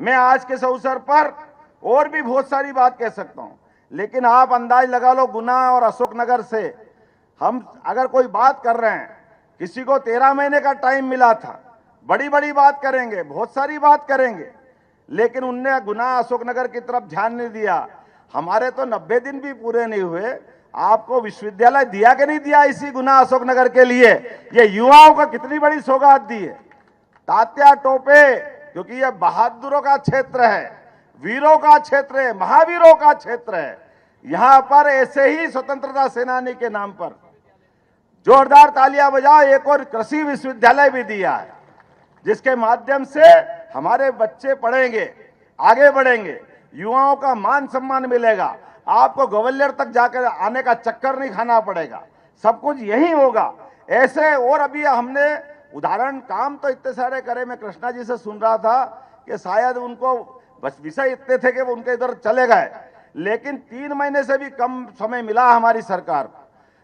मैं आज के इस अवसर पर और भी बहुत सारी बात कह सकता हूं, लेकिन आप अंदाज लगा लो गुना और अशोकनगर से हम अगर कोई बात कर रहे हैं, किसी को 13 महीने का टाइम मिला था, बड़ी बड़ी बात करेंगे, बहुत सारी बात करेंगे, लेकिन उनने गुना अशोकनगर की तरफ ध्यान नहीं दिया। हमारे तो 90 दिन भी पूरे नहीं हुए, आपको विश्वविद्यालय दिया कि नहीं दिया इसी गुना अशोकनगर के लिए? ये युवाओं को कितनी बड़ी सौगात दी है। तात्या टोपे, क्योंकि यह बहादुरों का क्षेत्र है, वीरों का क्षेत्र है, महावीरों का क्षेत्र है। यहां पर ऐसे ही स्वतंत्रता सेनानी के नाम पर जोरदार तालियां बजाओ, एक और कृषि विश्वविद्यालय भी दिया है, जिसके माध्यम से हमारे बच्चे पढ़ेंगे, आगे बढ़ेंगे, युवाओं का मान सम्मान मिलेगा, आपको ग्वालियर तक जाकर आने का चक्कर नहीं खाना पड़ेगा, सब कुछ यही होगा। ऐसे और अभी हमने उदाहरण काम तो इतने सारे करे। मैं कृष्णा जी से सुन रहा था कि शायद उनको बस विषय इतने थे कि वो उनके इधर चले गए, लेकिन 3 महीने से भी कम समय मिला हमारी सरकार को,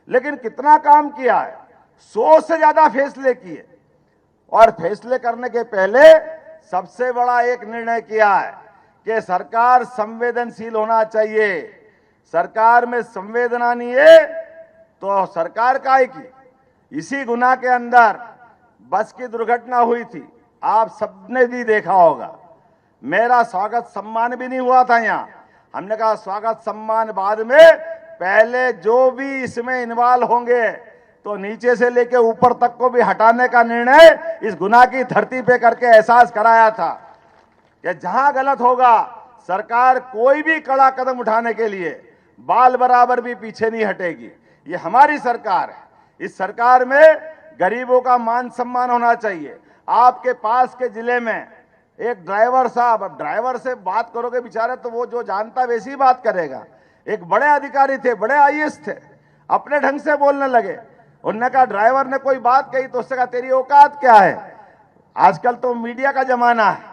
लेकिन कितना काम किया है, 100 से ज्यादा फैसले किए। और फैसले करने के पहले सबसे बड़ा एक निर्णय किया है कि सरकार संवेदनशील होना चाहिए। सरकार में संवेदना नहीं है तो सरकार काहे की? इसी गुना के अंदर बस की दुर्घटना हुई थी, आप सबने भी देखा होगा। मेरा स्वागत सम्मान भी नहीं हुआ था यहाँ। हमने कहा स्वागत सम्मान बाद में, पहले जो भी इसमें इन्वॉल्व होंगे तो नीचे से लेके ऊपर तक को भी हटाने का निर्णय इस गुना की धरती पे करके एहसास कराया था कि जहां गलत होगा सरकार कोई भी कड़ा कदम उठाने के लिए बाल बराबर भी पीछे नहीं हटेगी। ये हमारी सरकार है। इस सरकार में गरीबों का मान सम्मान होना चाहिए। आपके पास के जिले में एक ड्राइवर साहब, अब ड्राइवर से बात करोगे बेचारे तो वो जो जानता वैसी बात करेगा। एक बड़े अधिकारी थे, बड़े आईएएस थे, अपने ढंग से बोलने लगे। उन्होंने कहा, ड्राइवर ने कोई बात कही तो उससे कहा तेरी औकात क्या है? आजकल तो मीडिया का जमाना है,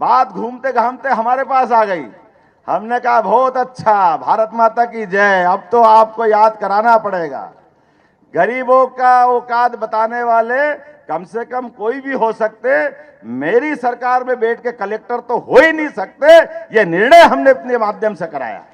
बात घूमते घामते हमारे पास आ गई। हमने कहा बहुत अच्छा, भारत माता की जय। अब तो आपको याद कराना पड़ेगा, गरीबों का औकात बताने वाले कम से कम कोई भी हो सकते, मेरी सरकार में बैठ के कलेक्टर तो हो ही नहीं सकते। ये निर्णय हमने अपने माध्यम से कराया।